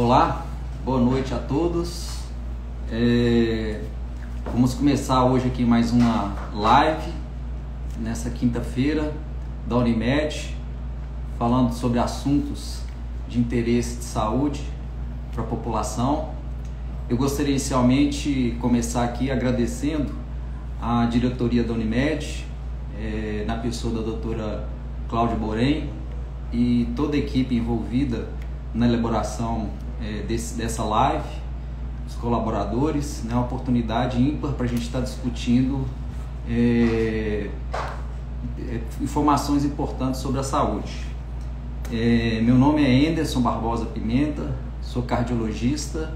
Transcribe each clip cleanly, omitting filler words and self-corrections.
Olá, boa noite a todos. Vamos começar hoje aqui mais uma live, nessa quinta-feira, da Unimed, falando sobre assuntos de interesse de saúde para a população. Eu gostaria inicialmente de começar aqui agradecendo a diretoria da Unimed, na pessoa da doutora Cláudia Borém e toda a equipe envolvida na elaboração dessa live, os colaboradores, né, uma oportunidade ímpar para a gente estar discutindo informações importantes sobre a saúde. Meu nome é Anderson Barbosa Pimenta, sou cardiologista,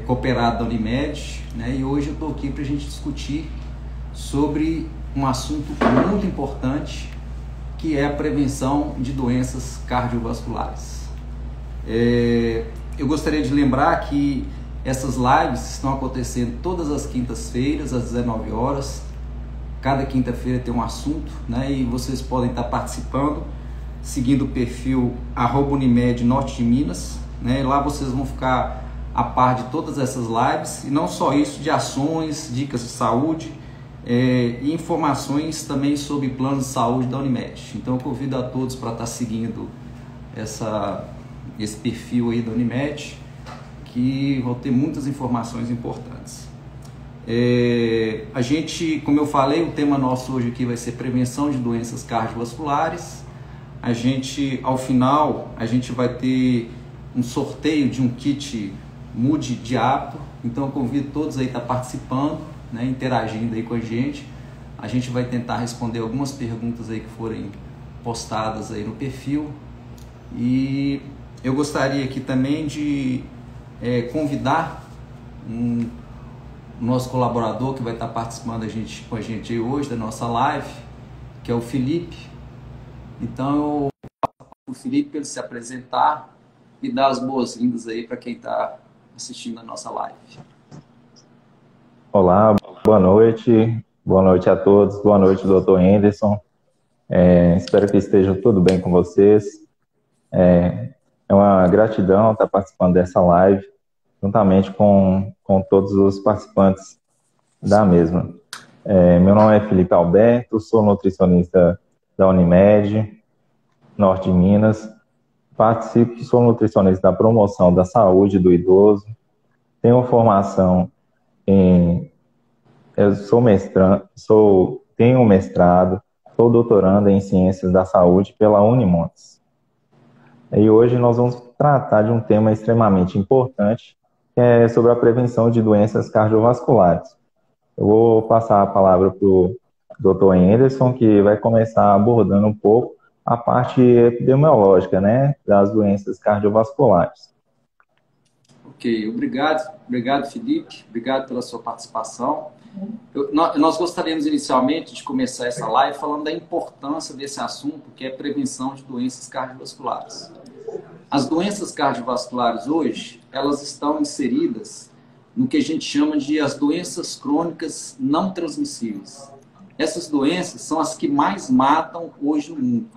cooperado da Unimed, né, e hoje eu estou aqui para a gente discutir sobre um assunto muito importante, que é a prevenção de doenças cardiovasculares. Eu gostaria de lembrar que essas lives estão acontecendo todas as quintas-feiras, às 19 horas. Cada quinta-feira tem um assunto, né? E vocês podem estar participando, seguindo o perfil @Unimed Norte de Minas, né? Lá vocês vão ficar a par de todas essas lives, e não só isso, de ações, dicas de saúde, e informações também sobre planos de saúde da Unimed. Então eu convido a todos para estar seguindo esse perfil aí da Unimed, que vão ter muitas informações importantes. A gente, como eu falei, o tema nosso hoje aqui vai ser prevenção de doenças cardiovasculares. Ao final, a gente vai ter um sorteio de um kit Mude de Hábito. Então eu convido todos aí a estar participando, né, interagindo aí com a gente. A gente vai tentar responder algumas perguntas aí que forem postadas aí no perfil. E eu gostaria aqui também de convidar o nosso colaborador que vai estar participando com a gente aí hoje da nossa live, que é o Felipe. Então eu passo para o Felipe para ele se apresentar e dar as boas-vindas aí para quem está assistindo a nossa live. Olá, boa noite a todos, boa noite, doutor Anderson. Espero que esteja tudo bem com vocês. É uma gratidão estar participando dessa live, juntamente com todos os participantes da mesma. Meu nome é Felipe Alberto, sou nutricionista da Unimed, Norte de Minas. Sou nutricionista da promoção da saúde do idoso. Tenho formação tenho um mestrado, sou doutorando em Ciências da Saúde pela Unimontes. E hoje nós vamos tratar de um tema extremamente importante, que é sobre a prevenção de doenças cardiovasculares. Eu vou passar a palavra para o Dr. Anderson, que vai começar abordando um pouco a parte epidemiológica, né, das doenças cardiovasculares. Ok, obrigado Felipe, obrigado pela sua participação. Nós gostaríamos inicialmente de começar essa live falando da importância desse assunto, que é a prevenção de doenças cardiovasculares. As doenças cardiovasculares hoje, elas estão inseridas no que a gente chama de as doenças crônicas não transmissíveis. Essas doenças são as que mais matam hoje no mundo.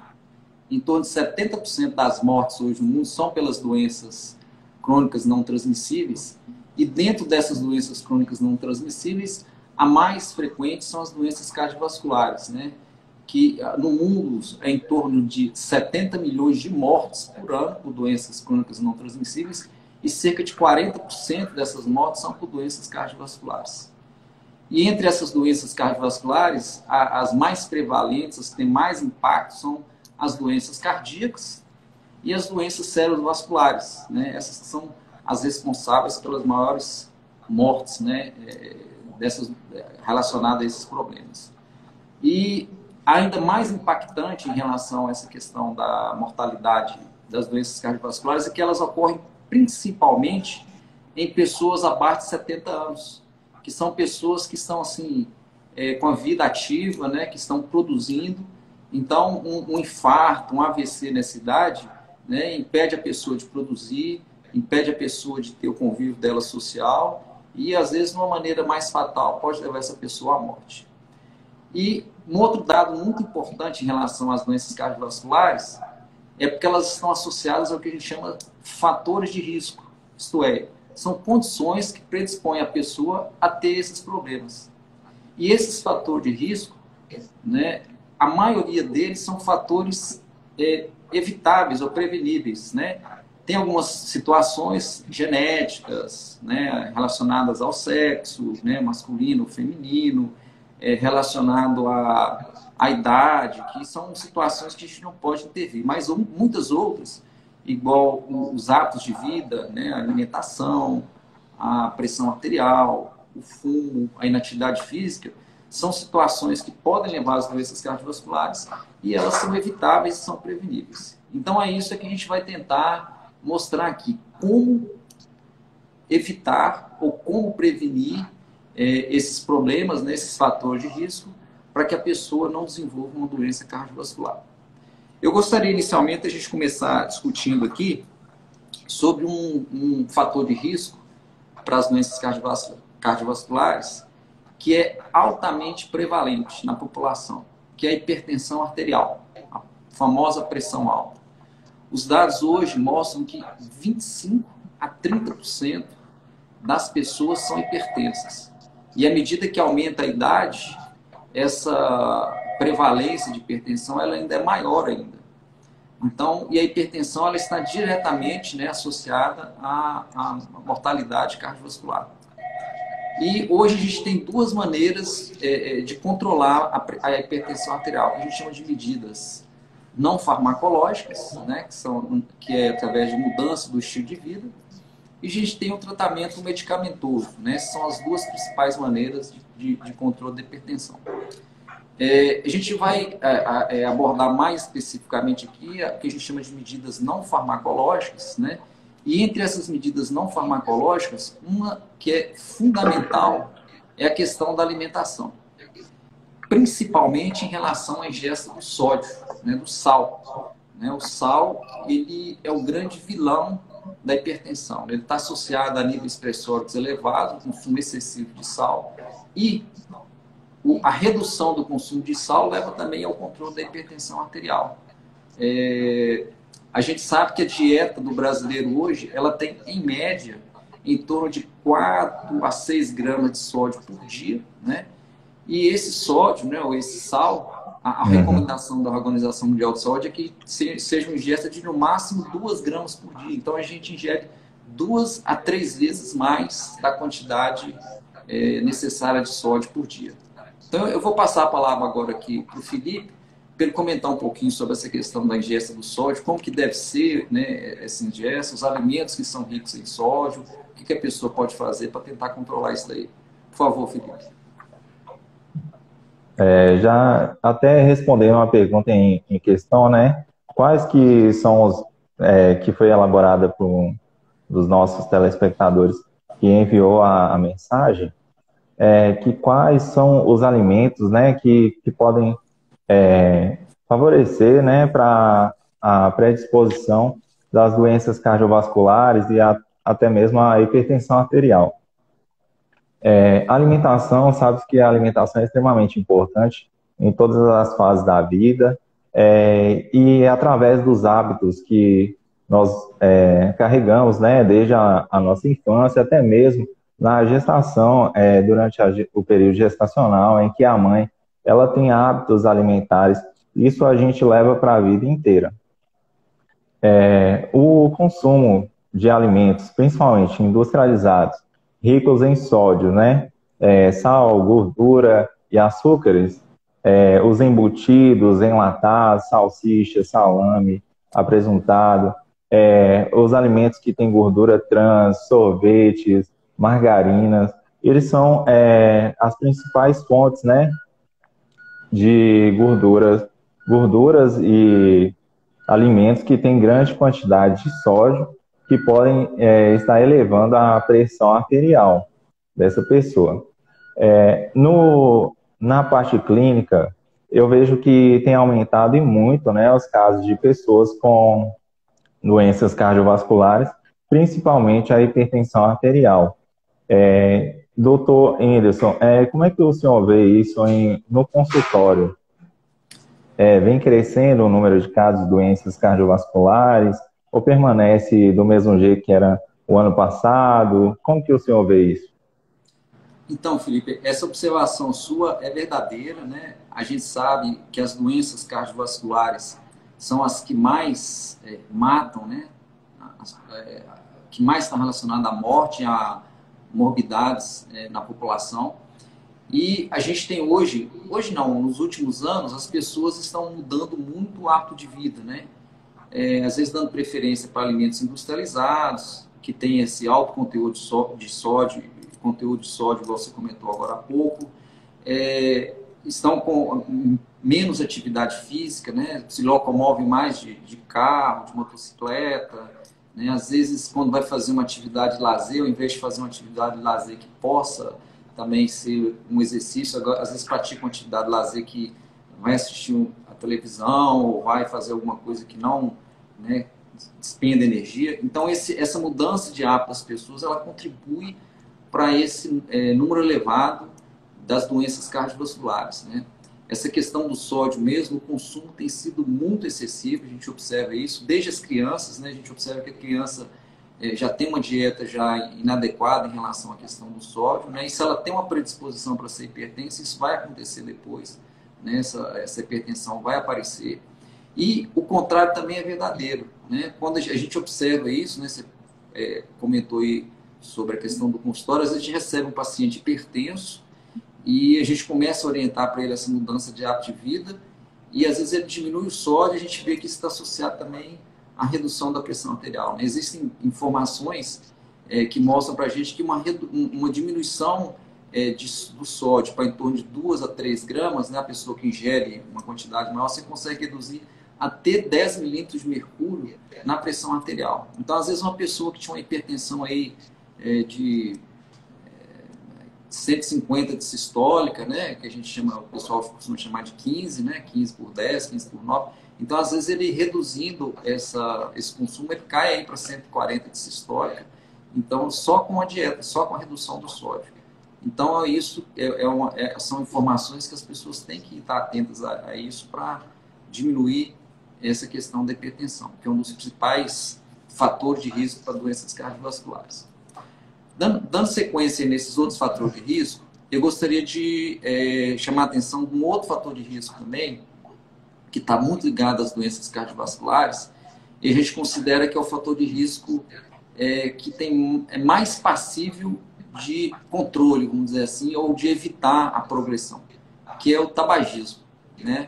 Em torno de 70% das mortes hoje no mundo são pelas doenças crônicas não transmissíveis, e dentro dessas doenças crônicas não transmissíveis, a mais frequente são as doenças cardiovasculares, né? Que no mundo é em torno de 70 milhões de mortes por ano por doenças crônicas não transmissíveis, e cerca de 40% dessas mortes são por doenças cardiovasculares. E entre essas doenças cardiovasculares, as mais prevalentes, as que têm mais impacto, são as doenças cardíacas e as doenças cerebrovasculares, né? Essas são as responsáveis pelas maiores mortes, né, relacionadas a esses problemas. E ainda mais impactante em relação a essa questão da mortalidade das doenças cardiovasculares é que elas ocorrem principalmente em pessoas abaixo de 70 anos, que são pessoas que estão assim, com a vida ativa, né, que estão produzindo. Então, um infarto, um AVC nessa idade, né, impede a pessoa de produzir, impede a pessoa de ter o convívio dela social e, às vezes, de uma maneira mais fatal, pode levar essa pessoa à morte. E um outro dado muito importante em relação às doenças cardiovasculares é porque elas estão associadas ao que a gente chama fatores de risco. Isto é, são condições que predispõem a pessoa a ter esses problemas. E esses fatores de risco, né, a maioria deles são fatores evitáveis ou preveníveis, né? Tem algumas situações genéticas, né, relacionadas ao sexo, né, masculino, feminino, relacionado à idade, que são situações que a gente não pode intervir, mas muitas outras, igual os hábitos de vida, né, a alimentação, a pressão arterial, o fumo, a inatividade física, são situações que podem levar às doenças cardiovasculares e elas são evitáveis e são preveníveis. Então é isso que a gente vai tentar mostrar aqui, como evitar ou como prevenir esses problemas, né, esses fatores de risco, para que a pessoa não desenvolva uma doença cardiovascular. Eu gostaria inicialmente a gente começar discutindo aqui sobre um fator de risco para as doenças cardiovasculares que é altamente prevalente na população, que é a hipertensão arterial, a famosa pressão alta. Os dados hoje mostram que 25% a 30% das pessoas são hipertensas. E à medida que aumenta a idade, essa prevalência de hipertensão ela ainda é maior ainda. Então, e a hipertensão ela está diretamente, né, associada à mortalidade cardiovascular. E hoje a gente tem duas maneiras de controlar a hipertensão arterial, que a gente chama de medidas não farmacológicas, né, que é através de mudança do estilo de vida, e a gente tem o tratamento medicamentoso, né, são as duas principais maneiras de controle da hipertensão. A gente vai abordar mais especificamente aqui o que a gente chama de medidas não farmacológicas, né? E entre essas medidas não farmacológicas, uma que é fundamental é a questão da alimentação, principalmente em relação à ingesta do sódio, né, do sal. Né? O sal ele é o grande vilão da hipertensão. Ele está associado a níveis pressóricos elevados, consumo excessivo de sal, e a redução do consumo de sal leva também ao controle da hipertensão arterial. A gente sabe que a dieta do brasileiro hoje, ela tem, em média, em torno de 4 a 6 gramas de sódio por dia, né? E esse sódio, né, ou esse sal, a recomendação da Organização Mundial de Saúde é que seja uma ingesta de no máximo 2 gramas por dia. Então a gente ingere 2 a 3 vezes mais da quantidade necessária de sódio por dia. Então eu vou passar a palavra agora aqui para o Felipe, para ele comentar um pouquinho sobre essa questão da ingesta do sódio, como que deve ser, né, essa ingesta, os alimentos que são ricos em sódio, o que a pessoa pode fazer para tentar controlar isso daí. Por favor, Felipe. Já até respondendo uma pergunta em questão, né? Quais que são os que foi elaborada por um dos nossos telespectadores que enviou a mensagem, que quais são os alimentos, né, que podem favorecer, né, para a predisposição das doenças cardiovasculares e até mesmo a hipertensão arterial. Alimentação, sabe que a alimentação é extremamente importante em todas as fases da vida, e através dos hábitos que nós carregamos, né, desde a nossa infância até mesmo na gestação, durante o período gestacional, em que a mãe ela tem hábitos alimentares, isso a gente leva para a vida inteira. O consumo de alimentos, principalmente industrializados, ricos em sódio, né? Sal, gordura e açúcares, os embutidos, enlatados, salsicha, salame, apresuntado, os alimentos que têm gordura trans, sorvetes, margarinas, eles são as principais fontes, né, de gorduras e alimentos que têm grande quantidade de sódio, que podem estar elevando a pressão arterial dessa pessoa. Na parte clínica, eu vejo que tem aumentado e muito, né, os casos de pessoas com doenças cardiovasculares, principalmente a hipertensão arterial. Doutor Anderson, como é que o senhor vê isso no consultório? vem crescendo o número de casos de doenças cardiovasculares ou permanece do mesmo jeito que era o ano passado? Como que o senhor vê isso? Então, Felipe, essa observação sua é verdadeira, né? A gente sabe que as doenças cardiovasculares são as que mais matam, né? Que mais estão relacionadas à morte, a morbidades na população. E a gente tem hoje não, nos últimos anos, as pessoas estão mudando muito o hábito de vida, né? Às vezes dando preferência para alimentos industrializados, que tem esse alto conteúdo de sódio, igual você comentou agora há pouco, estão com menos atividade física, né? Se locomovem mais de carro, de motocicleta, né? Às vezes, quando vai fazer uma atividade de lazer, ao invés de fazer uma atividade de lazer que possa também ser um exercício, às vezes pratica uma atividade de lazer que vai assistir a televisão ou vai fazer alguma coisa que não, né, despenda energia. Então, essa mudança de hábito das pessoas, ela contribui para esse número elevado das doenças cardiovasculares, né? Essa questão do sódio mesmo, o consumo tem sido muito excessivo, a gente observa isso desde as crianças, né? A gente observa que a criança já tem uma dieta já inadequada em relação à questão do sódio, né? E se ela tem uma predisposição para ser hipertensa, isso vai acontecer depois, né? Essa hipertensão vai aparecer. E o contrário também é verdadeiro, né? Quando a gente observa isso, né? Você comentou aí sobre a questão do consultório, às vezes a gente recebe um paciente hipertenso e a gente começa a orientar para ele essa mudança de hábito de vida e às vezes ele diminui o sódio e a gente vê que isso está associado também à redução da pressão arterial, né? Existem informações que mostram para a gente que uma diminuição do sódio para em torno de 2 a 3 gramas, né? A pessoa que ingere uma quantidade maior, você consegue reduzir até 10 milímetros de mercúrio na pressão arterial. Então, às vezes, uma pessoa que tinha uma hipertensão aí de 150 de sistólica, né, que a gente chama, o pessoal costuma chamar de 15, né, 15 por 10, 15 por 9. Então, às vezes, ele reduzindo esse consumo, ele cai aí para 140 de sistólica. Então, só com a dieta, só com a redução do sódio. Então, isso são informações que as pessoas têm que estar atentas a isso para diminuir essa questão da hipertensão, que é um dos principais fatores de risco para doenças cardiovasculares. Dando sequência nesses outros fatores de risco, eu gostaria de chamar a atenção de um outro fator de risco também, que está muito ligado às doenças cardiovasculares, e a gente considera que é o fator de risco que é mais passível de controle, vamos dizer assim, ou de evitar a progressão, que é o tabagismo, né?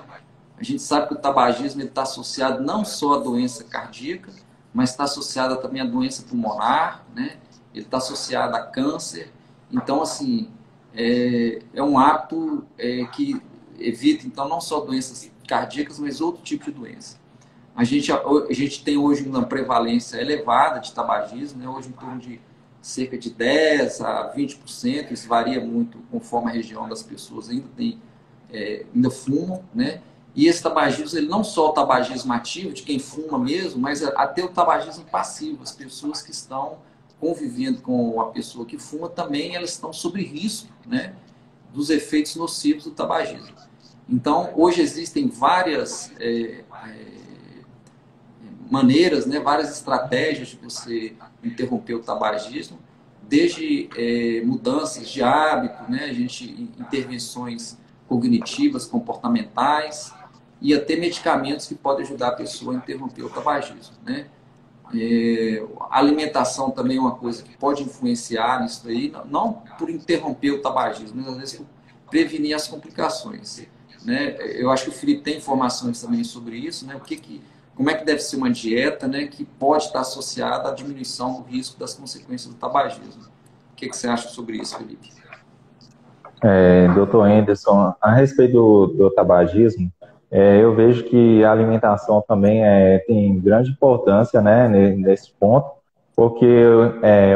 A gente sabe que o tabagismo está associado não só à doença cardíaca, mas está associado também à doença pulmonar, né? Ele está associado a câncer. Então, assim, é um hábito que evita, então, não só doenças cardíacas, mas outro tipo de doença. A gente tem hoje uma prevalência elevada de tabagismo, né? Hoje em torno de cerca de 10% a 20%, isso varia muito conforme a região das pessoas ainda fumam, né? E esse tabagismo, ele não só o tabagismo ativo, de quem fuma mesmo, mas até o tabagismo passivo. As pessoas que estão convivendo com a pessoa que fuma também, elas estão sob risco, né, dos efeitos nocivos do tabagismo. Então, hoje existem várias maneiras, né, várias estratégias de você interromper o tabagismo, desde mudanças de hábito, né, intervenções cognitivas, comportamentais, e até medicamentos que podem ajudar a pessoa a interromper o tabagismo, né? A alimentação também é uma coisa que pode influenciar nisso aí, não por interromper o tabagismo, mas às vezes por prevenir as complicações, né? Eu acho que o Felipe tem informações também sobre isso, né? Como é que deve ser uma dieta, né, que pode estar associada à diminuição do risco das consequências do tabagismo. O que você acha sobre isso, Felipe? Dr. Anderson, a respeito do tabagismo, eu vejo que a alimentação também tem grande importância, né, nesse ponto, porque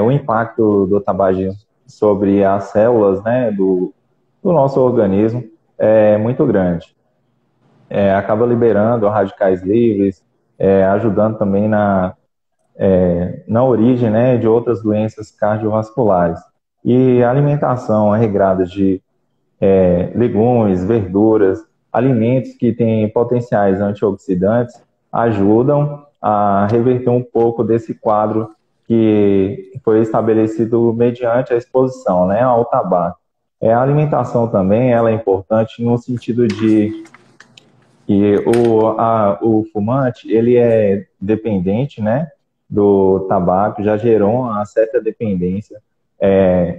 o impacto do tabagismo sobre as células, né, do nosso organismo é muito grande. Acaba liberando radicais livres, ajudando também na origem, né, de outras doenças cardiovasculares. E a alimentação regrada de legumes, verduras, alimentos que têm potenciais antioxidantes ajudam a reverter um pouco desse quadro que foi estabelecido mediante a exposição, né, ao tabaco. A alimentação também ela é importante no sentido de que o fumante ele é dependente, né, do tabaco, já gerou uma certa dependência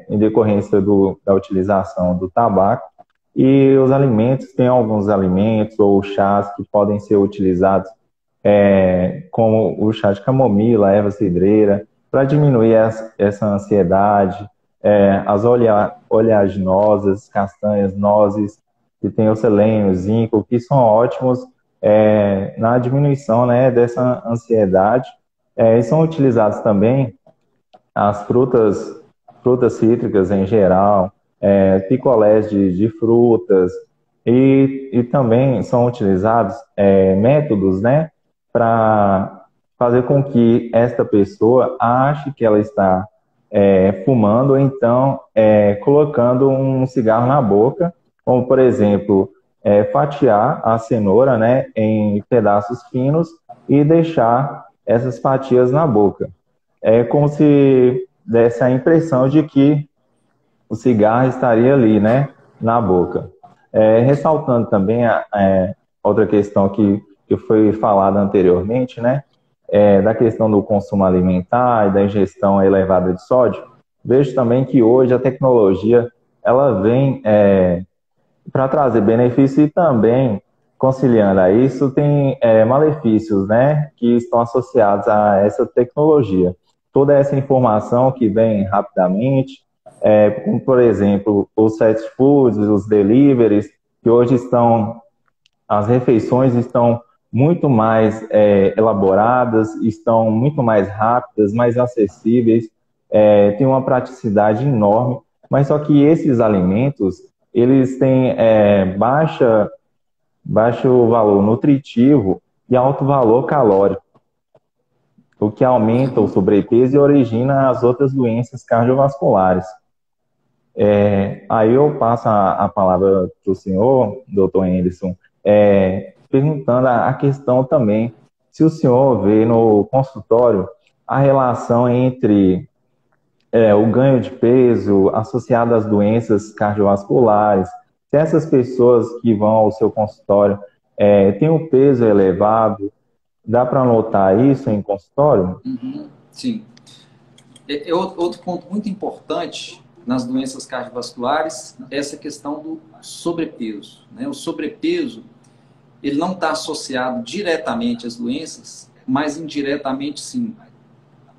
em decorrência da utilização do tabaco. E os alimentos, tem alguns alimentos ou chás que podem ser utilizados, como o chá de camomila, erva cidreira, para diminuir essa ansiedade, as oleaginosas, castanhas, nozes, que tem o selênio, o zinco, que são ótimos na diminuição, né, dessa ansiedade. E são utilizados também as frutas cítricas em geral, picolés de frutas, e também são utilizados métodos, né, para fazer com que esta pessoa ache que ela está fumando, ou então colocando um cigarro na boca, como, por exemplo, fatiar a cenoura, né, em pedaços finos e deixar essas fatias na boca. É como se desse a impressão de que o cigarro estaria ali, né, na boca. Ressaltando também outra questão que foi falada anteriormente, né, da questão do consumo alimentar e da ingestão elevada de sódio. Vejo também que hoje a tecnologia ela vem para trazer benefícios e também, conciliando a isso, tem malefícios, né, que estão associados a essa tecnologia. Toda essa informação que vem rapidamente, como, por exemplo, os fast foods, os deliveries, que hoje as refeições estão muito mais elaboradas, estão muito mais rápidas, mais acessíveis, tem uma praticidade enorme, mas só que esses alimentos, eles têm baixo valor nutritivo e alto valor calórico, o que aumenta o sobrepeso e origina as outras doenças cardiovasculares. Aí eu passo a palavra para o senhor, doutor Anderson, perguntando a questão também, se o senhor vê no consultório a relação entre o ganho de peso associado às doenças cardiovasculares, se essas pessoas que vão ao seu consultório têm um peso elevado, dá para notar isso em consultório? Uhum, sim. Outro ponto muito importante nas doenças cardiovasculares é essa questão do sobrepeso, né? O sobrepeso, ele não está associado diretamente às doenças, mas indiretamente sim.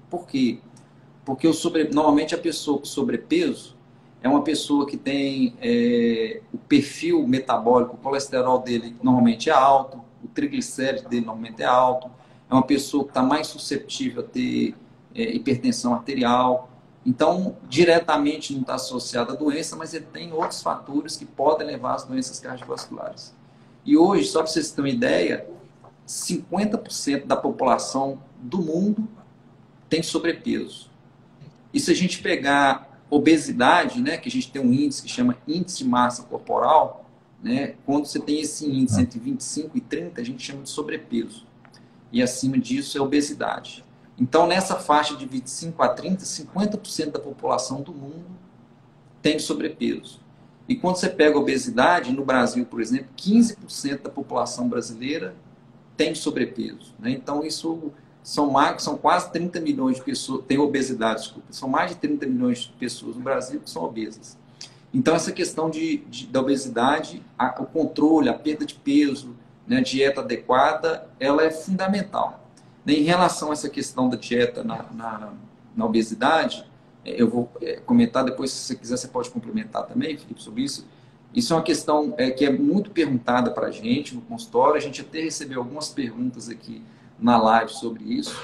Por quê? Porque normalmente a pessoa com sobrepeso é uma pessoa que tem o perfil metabólico, o colesterol dele normalmente é alto, o triglicérido dele normalmente é alto, é uma pessoa que está mais suscetível a ter hipertensão arterial. Então, diretamente não está associado à doença, mas ele tem outros fatores que podem levar às doenças cardiovasculares. E hoje, só para vocês terem uma ideia, 50% da população do mundo tem sobrepeso. E se a gente pegar obesidade, né, que a gente tem um índice que chama índice de massa corporal, né, quando você tem esse índice entre 25 e 30, a gente chama de sobrepeso. E acima disso é obesidade. Então, nessa faixa de 25 a 30, 50% da população do mundo tem sobrepeso. E quando você pega a obesidade, no Brasil, por exemplo, 15% da população brasileira tem sobrepeso, né? Então, isso são quase 30 milhões de pessoas, tem obesidade, desculpa, são mais de 30 milhões de pessoas no Brasil que são obesas. Então, essa questão da obesidade, o controle, a perda de peso, né, a dieta adequada, ela é fundamental. Em relação a essa questão da dieta na obesidade, eu vou comentar depois, se você quiser, você pode complementar também, Felipe, sobre isso. Isso é uma questão que é muito perguntada para a gente no consultório, a gente até recebeu algumas perguntas aqui na live sobre isso,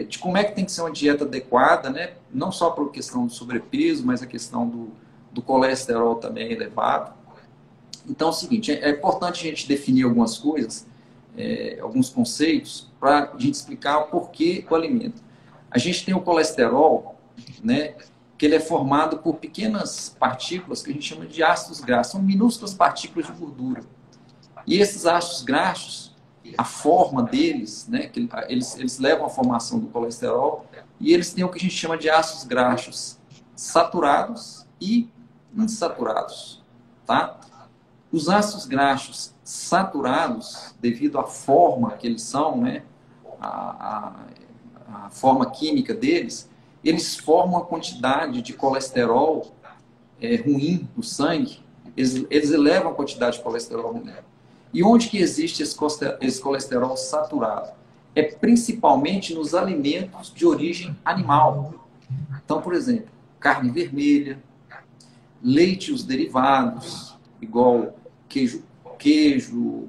de como é que tem que ser uma dieta adequada, né? Não só por questão do sobrepeso, mas a questão do colesterol também elevado. Então é o seguinte, é importante a gente definir algumas coisas, alguns conceitos, para a gente explicar o porquê do alimento. A gente tem o colesterol, né, que ele é formado por pequenas partículas que a gente chama de ácidos graxos, são minúsculas partículas de gordura. E esses ácidos graxos, a forma deles, né, que eles levam à formação do colesterol, e eles têm o que a gente chama de ácidos graxos saturados e insaturados, tá? Os ácidos graxos saturados, devido à forma que eles são, né, a forma química deles, eles formam uma quantidade de colesterol ruim no sangue, eles elevam a quantidade de colesterol ruim. E onde que existe esse colesterol saturado? É principalmente nos alimentos de origem animal. Então, por exemplo, carne vermelha, leite e os derivados, igual queijo,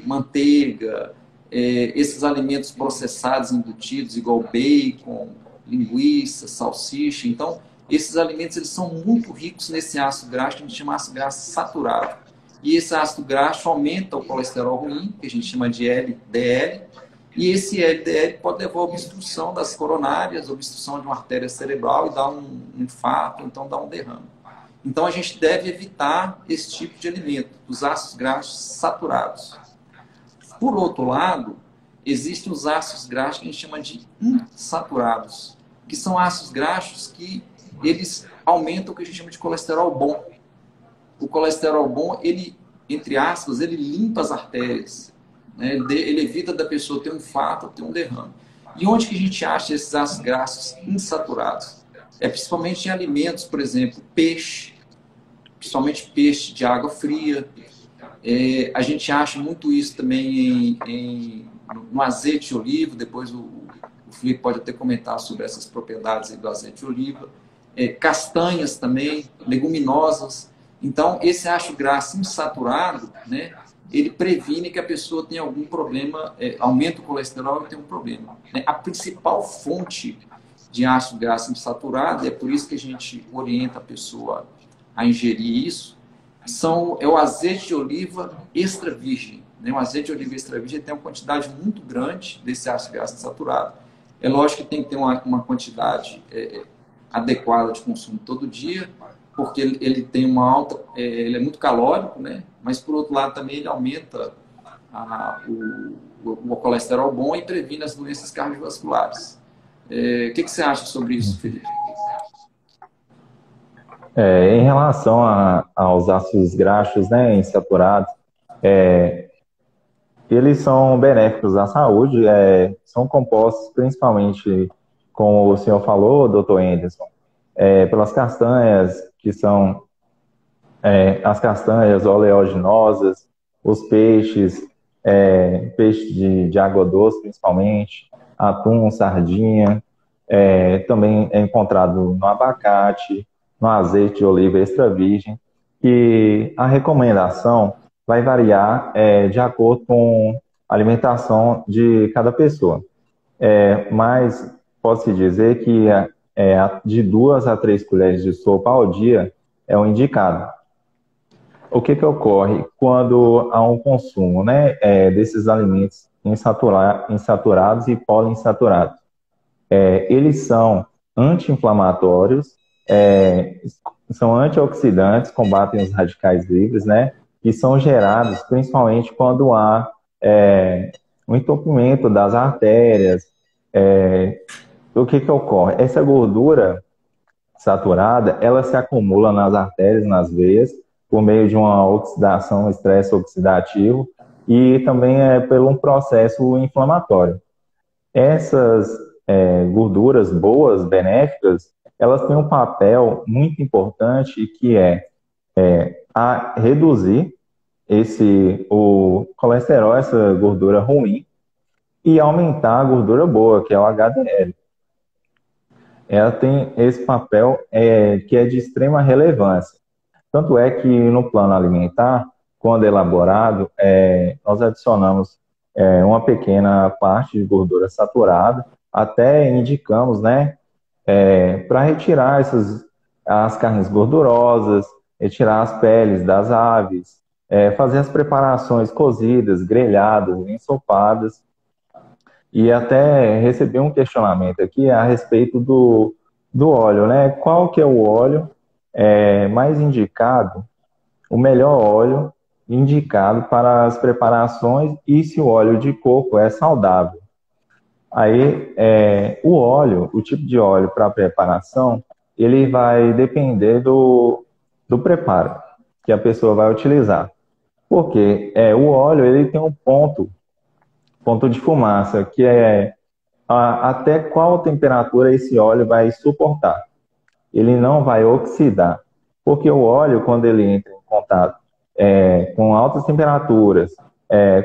manteiga, esses alimentos processados embutidos, igual bacon, linguiça, salsicha. Então, esses alimentos eles são muito ricos nesse ácido graxo, que a gente chama de ácido graxo saturado. E esse ácido graxo aumenta o colesterol ruim, que a gente chama de LDL, e esse LDL pode levar a obstrução das coronárias, obstrução de uma artéria cerebral e dar um infarto, então dar um derrame. Então a gente deve evitar esse tipo de alimento, os ácidos graxos saturados. Por outro lado, existem os ácidos graxos que a gente chama de insaturados, que são ácidos graxos que eles aumentam o que a gente chama de colesterol bom. O colesterol bom, ele, entre aspas, ele limpa as artérias, né? Ele evita da pessoa ter um infarto ou ter um derrame. E onde que a gente acha esses ácidos graxos insaturados? É principalmente em alimentos, por exemplo, peixe, principalmente peixe de água fria. A gente acha muito isso também no azeite de oliva. Depois o Felipe pode até comentar sobre essas propriedades aí do azeite de oliva. Castanhas também, leguminosas. Então, esse ácido graxo insaturado, né, ele previne que a pessoa tenha algum problema, aumenta o colesterol e tem um problema. Né? A principal fonte de ácido graxo insaturado, é por isso que a gente orienta a pessoa a ingerir isso, é o azeite de oliva extra virgem. Né? O azeite de oliva extra virgem tem uma quantidade muito grande desse ácido graxo insaturado. É lógico que tem que ter uma quantidade adequada de consumo todo dia, porque ele tem uma alta, ele é muito calórico, né? Mas por outro lado também ele aumenta o colesterol bom e previne as doenças cardiovasculares. O que você acha sobre isso, Felipe? Em relação aos ácidos graxos, né, insaturados, eles são benéficos à saúde, são compostos principalmente, como o senhor falou, Dr. Anderson, pelas castanhas, que são as castanhas oleaginosas, os peixes, peixe de água doce principalmente, atum, sardinha, também é encontrado no abacate, no azeite de oliva extra virgem, e a recomendação vai variar de acordo com a alimentação de cada pessoa. Mas pode-se dizer que de 2 a 3 colheres de sopa ao dia é o indicado. O que ocorre quando há um consumo, né, desses alimentos insaturados e poliinsaturados? Eles são anti-inflamatórios, são antioxidantes, combatem os radicais livres, né, e são gerados principalmente quando há um entupimento das artérias. O que ocorre? Essa gordura saturada, ela se acumula nas artérias, nas veias, por meio de uma oxidação, estresse oxidativo, e também por um processo inflamatório. Essas gorduras boas, benéficas, elas têm um papel muito importante que a reduzir o colesterol, essa gordura ruim, e aumentar a gordura boa, que é o HDL. Ela tem esse papel que é de extrema relevância. Tanto é que no plano alimentar, quando elaborado, nós adicionamos uma pequena parte de gordura saturada, até indicamos, né, para retirar as carnes gordurosas, retirar as peles das aves, fazer as preparações cozidas, grelhadas, ensopadas. E até recebi um questionamento aqui a respeito do óleo, né? Qual que é o óleo mais indicado, o melhor óleo indicado para as preparações e se o óleo de coco é saudável. Aí, o óleo, o tipo de óleo para preparação, ele vai depender do preparo que a pessoa vai utilizar. Porque o óleo ele tem um ponto de fumaça, que é até qual temperatura esse óleo vai suportar. Ele não vai oxidar. Porque o óleo, quando ele entra em contato com altas temperaturas,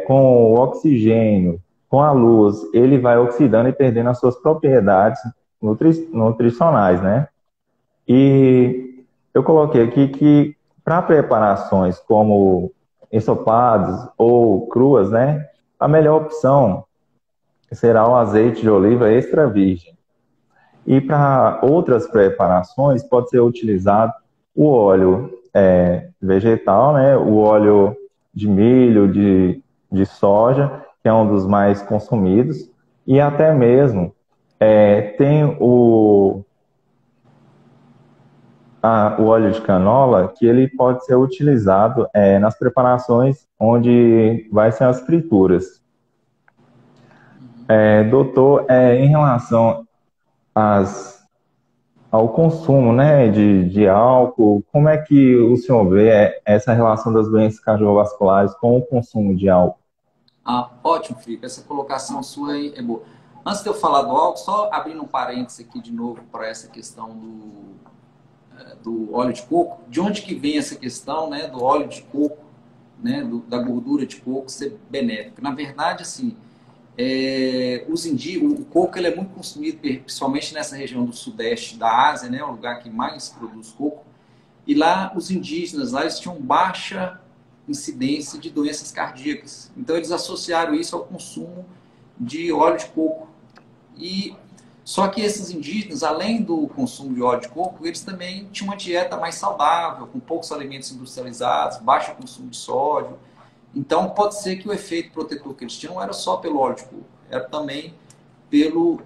com o oxigênio, com a luz, ele vai oxidando e perdendo as suas propriedades nutricionais, né? E eu coloquei aqui que para preparações como ensopados ou cruas, né, a melhor opção será o azeite de oliva extra virgem. E para outras preparações pode ser utilizado o óleo vegetal, né, o óleo de milho, de soja, que é um dos mais consumidos, e até mesmo tem o óleo de canola, que ele pode ser utilizado nas preparações onde vai ser as frituras. Doutor, em relação ao consumo, né, de álcool, como é que o senhor vê essa relação das doenças cardiovasculares com o consumo de álcool? Ótimo, Felipe. Essa colocação sua aí é boa. Antes de eu falar do álcool, só abrindo um parênteses aqui de novo para essa questão do óleo de coco. De onde que vem essa questão, né, do óleo de coco, né, da gordura de coco ser benéfica? Na verdade, assim, o coco ele é muito consumido, principalmente nessa região do sudeste da Ásia, né, o lugar que mais produz coco. E lá, os indígenas, lá eles tinham baixa incidência de doenças cardíacas. Então, eles associaram isso ao consumo de óleo de coco. Só que esses indígenas, além do consumo de óleo de coco, eles também tinham uma dieta mais saudável, com poucos alimentos industrializados, baixo consumo de sódio. Então, pode ser que o efeito protetor que eles tinham não era só pelo óleo de coco, era também pelo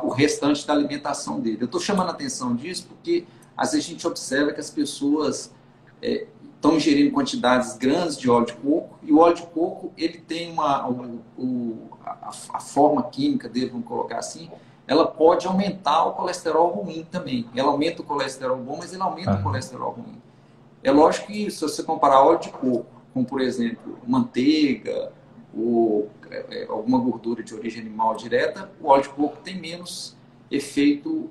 o restante da alimentação dele. Eu estou chamando a atenção disso porque, às vezes, a gente observa que as pessoas estão ingerindo quantidades grandes de óleo de coco, e o óleo de coco ele tem a forma química dele, vamos colocar assim, ela pode aumentar o colesterol ruim também. Ela aumenta o colesterol bom, mas ele aumenta o colesterol ruim. É lógico que se você comparar óleo de coco com, por exemplo, manteiga ou alguma gordura de origem animal direta, o óleo de coco tem menos efeito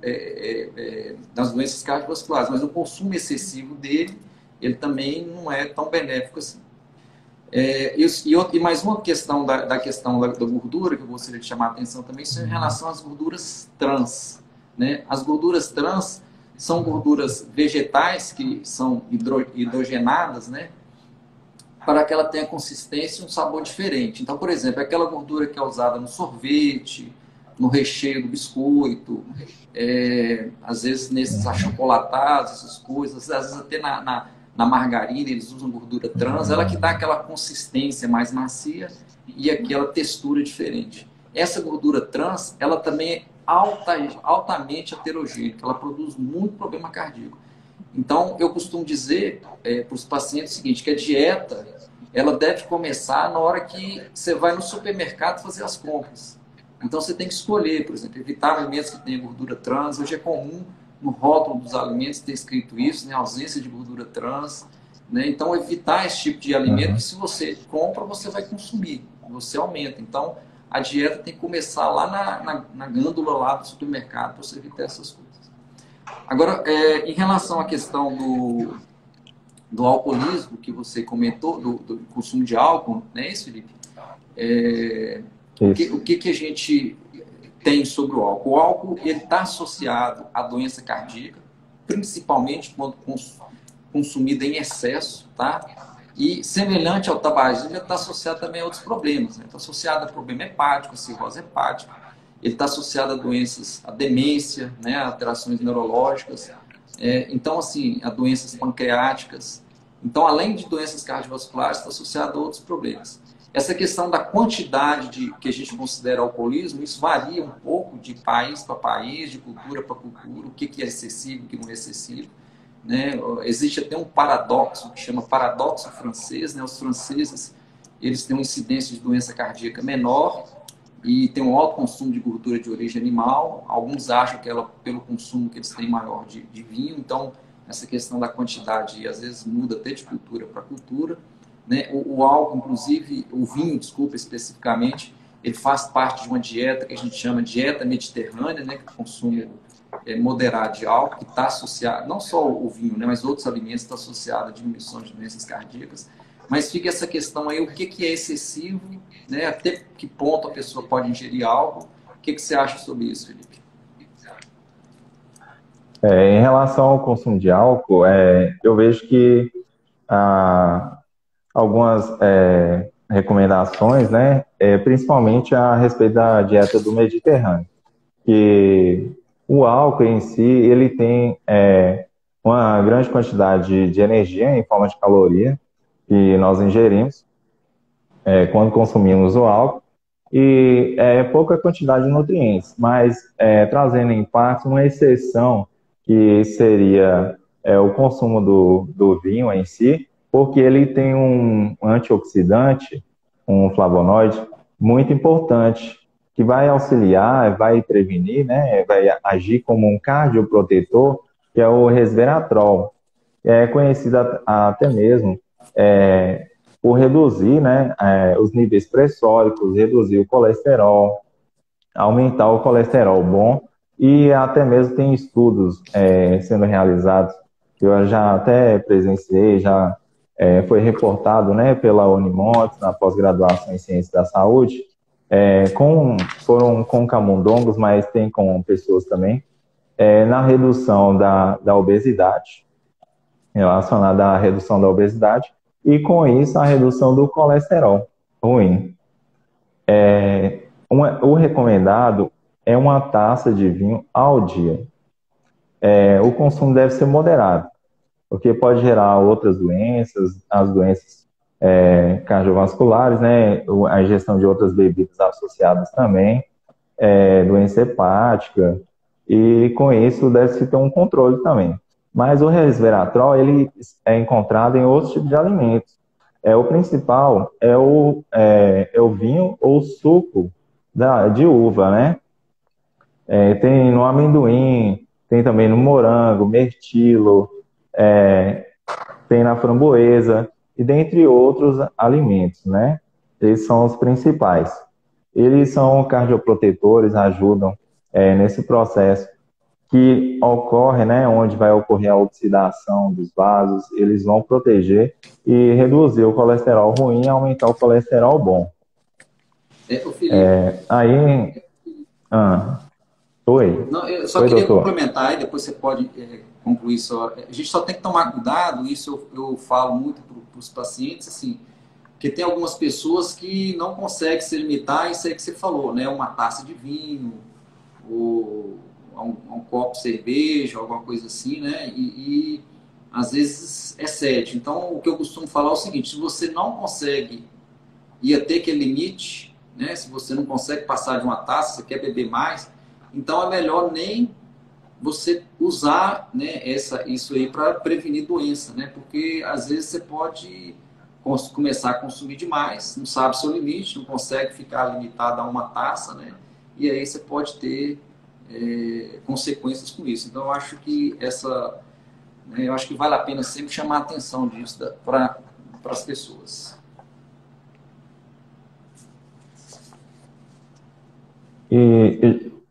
nas doenças cardiovasculares, mas o consumo excessivo dele, ele também não é tão benéfico assim. E mais uma questão da questão da gordura que eu gostaria de chamar a atenção também, isso é em relação às gorduras trans, né? As gorduras trans são gorduras vegetais que são hidrogenadas, né? Para que ela tenha consistência e um sabor diferente. Então, por exemplo, aquela gordura que é usada no sorvete, no recheio do biscoito, às vezes nesses achocolatados, essas coisas, às vezes até na margarina eles usam gordura trans, ela que dá aquela consistência mais macia e aquela textura diferente. Essa gordura trans, ela também é altamente aterogênica, ela produz muito problema cardíaco. Então, eu costumo dizer para os pacientes o seguinte, que a dieta, ela deve começar na hora que você vai no supermercado fazer as compras. Então, você tem que escolher, por exemplo, evitar alimentos que tenham gordura trans. Hoje é comum no rótulo dos alimentos ter escrito isso, né, ausência de gordura trans. Né? Então, evitar esse tipo de alimento, que se você compra, você vai consumir, você aumenta. Então, a dieta tem que começar lá na gândula lá do supermercado para você evitar essas coisas. Agora, em relação à questão do alcoolismo, que você comentou, do consumo de álcool, não é isso, Felipe? O que a gente tem sobre o álcool? O álcool está associado à doença cardíaca, principalmente quando consumido em excesso, tá? E semelhante ao tabagismo, ele está associado também a outros problemas. Está associado a problema hepático, a cirrose hepática. Ele está associado a doenças, a demência, né, a alterações neurológicas. Então, assim, a doenças pancreáticas. Então, além de doenças cardiovasculares, está associado a outros problemas. Essa questão da quantidade que a gente considera alcoolismo, isso varia um pouco de país para país, de cultura para cultura, o que é excessivo, o que não é excessivo. né? Existe até um paradoxo, que chama paradoxo francês, né? Os franceses, eles têm uma incidência de doença cardíaca menor e tem um alto consumo de gordura de origem animal. Alguns acham que ela, pelo consumo que eles têm maior de vinho, então essa questão da quantidade às vezes muda até de cultura para cultura, né? O álcool, inclusive, o vinho, desculpa, especificamente, ele faz parte de uma dieta que a gente chama de dieta mediterrânea, né? Que o consumo moderado de álcool, que está associado, não só o vinho, né? Mas outros alimentos estão associados à diminuição de doenças cardíacas. Mas fica essa questão aí, o que é excessivo, né? Até que ponto a pessoa pode ingerir álcool? O que você acha sobre isso, Felipe? Em relação ao consumo de álcool, eu vejo que há algumas recomendações, né, principalmente a respeito da dieta do Mediterrâneo, que o álcool em si, ele tem uma grande quantidade de energia em forma de caloria que nós ingerimos quando consumimos o álcool, e pouca quantidade de nutrientes, mas trazendo em parte uma exceção que seria o consumo do vinho em si, porque ele tem um antioxidante, um flavonoide muito importante, que vai auxiliar, vai prevenir, né, vai agir como um cardioprotetor, que é o resveratrol. É conhecido até mesmo é, por reduzir, né, os níveis pressóricos, reduzir o colesterol, aumentar o colesterol bom, e até mesmo tem estudos sendo realizados, que eu já até presenciei, já foi reportado, né, pela Unimontes, na pós-graduação em Ciência da Saúde, foram com camundongos, mas tem com pessoas também, na redução da obesidade, relacionada à redução da obesidade, e com isso a redução do colesterol ruim. O recomendado é uma taça de vinho ao dia. O consumo deve ser moderado, porque pode gerar outras doenças, as doenças cardiovasculares, né, a ingestão de outras bebidas associadas também, doença hepática, e com isso deve-se ter um controle também. Mas o resveratrol, ele é encontrado em outros tipos de alimentos. O principal é o vinho ou suco de uva, né? Tem no amendoim, tem também no morango, mirtilo, tem na framboesa, e dentre outros alimentos, né? Esses são os principais. Eles são cardioprotetores, ajudam nesse processo que ocorre, né, onde vai ocorrer a oxidação dos vasos, eles vão proteger e reduzir o colesterol ruim e aumentar o colesterol bom. O Felipe. Aí, oi. Não, eu só Oi, queria doutor. complementar e depois você pode concluir só. A gente só tem que tomar cuidado, isso eu falo muito para os pacientes, assim, porque tem algumas pessoas que não conseguem se limitar a isso aí que você falou, né? Uma taça de vinho, ou um copo de cerveja, alguma coisa assim, né? E às vezes excede. Então, o que eu costumo falar é o seguinte: se você não consegue ir até aquele limite, né? Se você não consegue passar de uma taça, você quer beber mais, então é melhor nem você usar, né, isso aí para prevenir doença, né? Porque às vezes você pode começar a consumir demais, não sabe seu limite, não consegue ficar limitado a uma taça, né? E aí você pode ter consequências com isso. Então eu acho que vale a pena sempre chamar a atenção disso para as pessoas.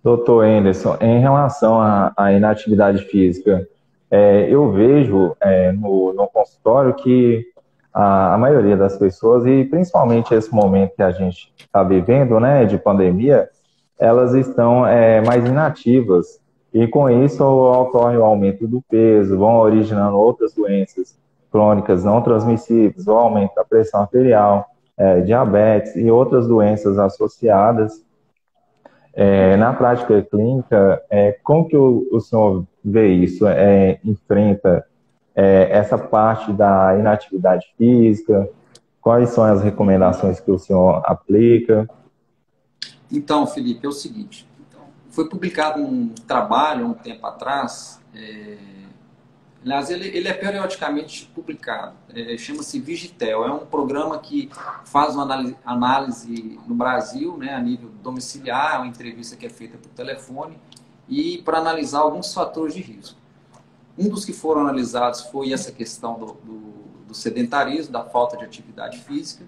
Doutor Anderson, em relação à inatividade física, eu vejo no consultório que a maioria das pessoas, e principalmente esse momento que a gente está vivendo, né, de pandemia, elas estão mais inativas, e com isso ocorre o aumento do peso, vão originando outras doenças crônicas não transmissíveis, o aumento da pressão arterial, diabetes e outras doenças associadas. Na prática clínica, como que o senhor vê isso? Enfrenta essa parte da inatividade física? Quais são as recomendações que o senhor aplica? Então, Felipe, é o seguinte: foi publicado um trabalho há um tempo atrás, Aliás, ele é periodicamente publicado. Chama-se Vigitel. É um programa que faz uma análise no Brasil, né, a nível domiciliar, é uma entrevista que é feita por telefone, e para analisar alguns fatores de risco. Um dos que foram analisados foi essa questão do sedentarismo, da falta de atividade física,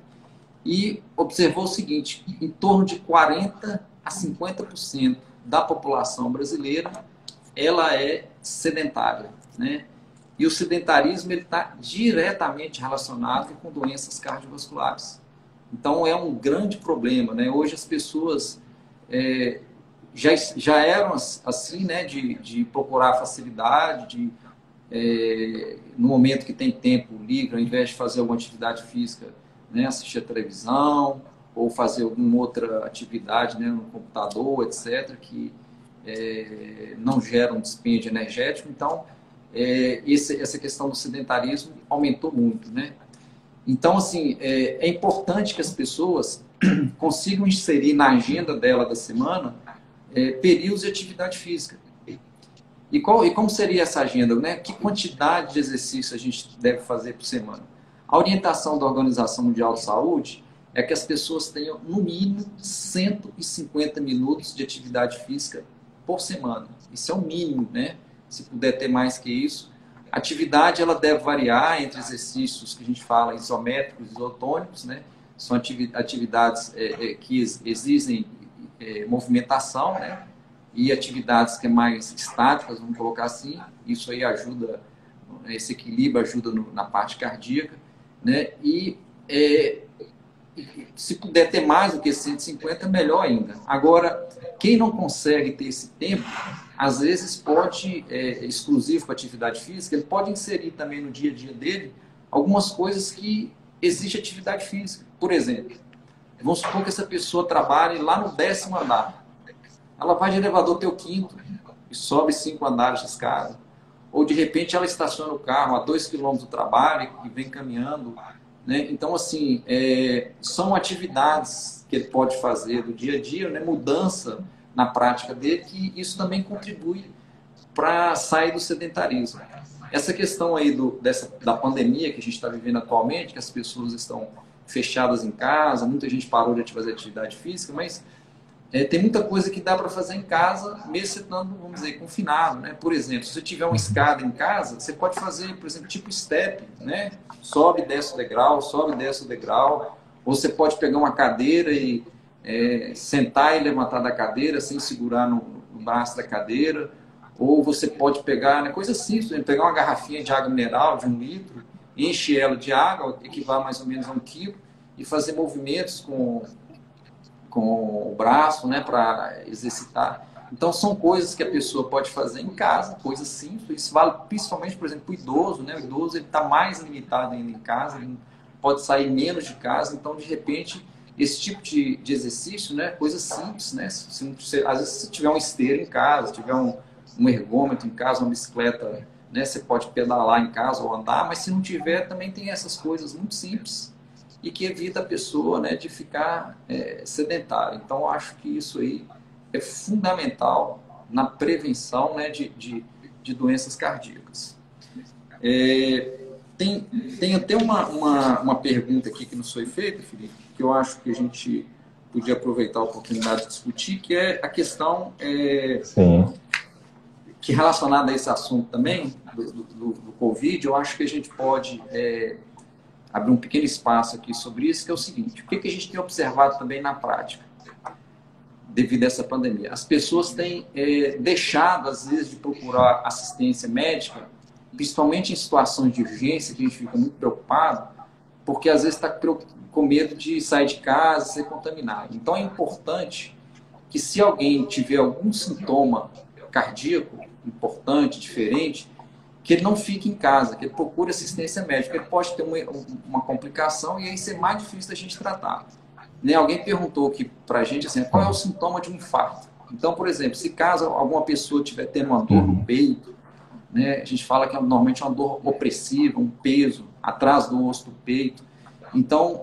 e observou o seguinte: em torno de 40% a 50% da população brasileira ela é sedentária, né? E o sedentarismo está diretamente relacionado com doenças cardiovasculares. Então, é um grande problema, né? Hoje as pessoas já eram assim, né? De procurar facilidade, no momento que tem tempo livre, ao invés de fazer alguma atividade física, né? Assistir a televisão ou fazer alguma outra atividade, né? No computador, etc., que não gera um dispêndio energético. Então, essa questão do sedentarismo aumentou muito, né? Então, assim, é importante que as pessoas consigam inserir na agenda dela da semana períodos de atividade física. E como seria essa agenda, né? Que quantidade de exercício a gente deve fazer por semana? A orientação da Organização Mundial de Saúde é que as pessoas tenham, no mínimo, 150 minutos de atividade física por semana. Isso é o mínimo, né? Se puder ter mais que isso. A atividade ela deve variar entre exercícios que a gente fala isométricos e isotônicos, né? São atividades que exigem movimentação, né? E atividades que é mais estáticas, vamos colocar assim. Isso aí ajuda, esse equilíbrio ajuda na parte cardíaca, né? E se puder ter mais do que 150, melhor ainda. Agora, quem não consegue ter esse tempo, às vezes pode, exclusivo para atividade física, ele pode inserir também no dia a dia dele algumas coisas que exigem atividade física. Por exemplo, vamos supor que essa pessoa trabalhe lá no 10º andar. Ela vai de elevador até o 5º e sobe 5 andares de escada. Ou, de repente, ela estaciona o carro a 2 quilômetros do trabalho e vem caminhando, né? Então, assim, são atividades que ele pode fazer do dia a dia, né? Mudança na prática dele, que isso também contribui para sair do sedentarismo. Essa questão aí da pandemia que a gente está vivendo atualmente, que as pessoas estão fechadas em casa, muita gente parou de fazer atividade física, mas tem muita coisa que dá para fazer em casa, mesmo estando, vamos dizer, confinado, né? Por exemplo, se você tiver uma escada em casa, você pode fazer, por exemplo, tipo step, né? Sobe e desce o degrau, sobe e desce o degrau. Ou você pode pegar uma cadeira e sentar e levantar da cadeira sem segurar no braço da cadeira. Ou você pode pegar, né, coisa simples, pegar uma garrafinha de água mineral de 1 litro, enche ela de água, equivale mais ou menos a 1 quilo, e fazer movimentos com o braço, né, para exercitar. Então, são coisas que a pessoa pode fazer em casa, coisas simples. Isso vale principalmente, por exemplo, para o idoso, né? O idoso está mais limitado ainda em casa, ele pode sair menos de casa. Então, de repente, esse tipo de exercício, né, coisas simples, né? Às vezes, se tiver um esteiro em casa, se tiver um ergômetro em casa, uma bicicleta, né, você pode pedalar em casa ou andar, mas se não tiver, também tem essas coisas muito simples e que evita a pessoa, né, de ficar sedentária. Então, eu acho que isso aí é fundamental na prevenção, né, de doenças cardíacas. Tem até uma pergunta aqui que nos foi feita, Felipe, que eu acho que a gente podia aproveitar a oportunidade de discutir, que é a questão que relacionada a esse assunto também, do Covid. Eu acho que a gente pode abrir um pequeno espaço aqui sobre isso, que é o seguinte: o que a gente tem observado também na prática, devido a essa pandemia? As pessoas têm deixado, às vezes, de procurar assistência médica, principalmente em situações de urgência, que a gente fica muito preocupado, porque às vezes está com medo de sair de casa e ser contaminado. Então, é importante que, se alguém tiver algum sintoma cardíaco importante, diferente, que ele não fique em casa, que ele procure assistência médica. Ele pode ter uma complicação e aí ser mais difícil da gente tratar. Né? Alguém perguntou aqui para a gente assim, qual é o sintoma de um infarto. Então, por exemplo, se caso alguma pessoa estiver tendo uma dor no peito, né, a gente fala que normalmente é uma dor opressiva, um peso atrás do osso do peito. Então,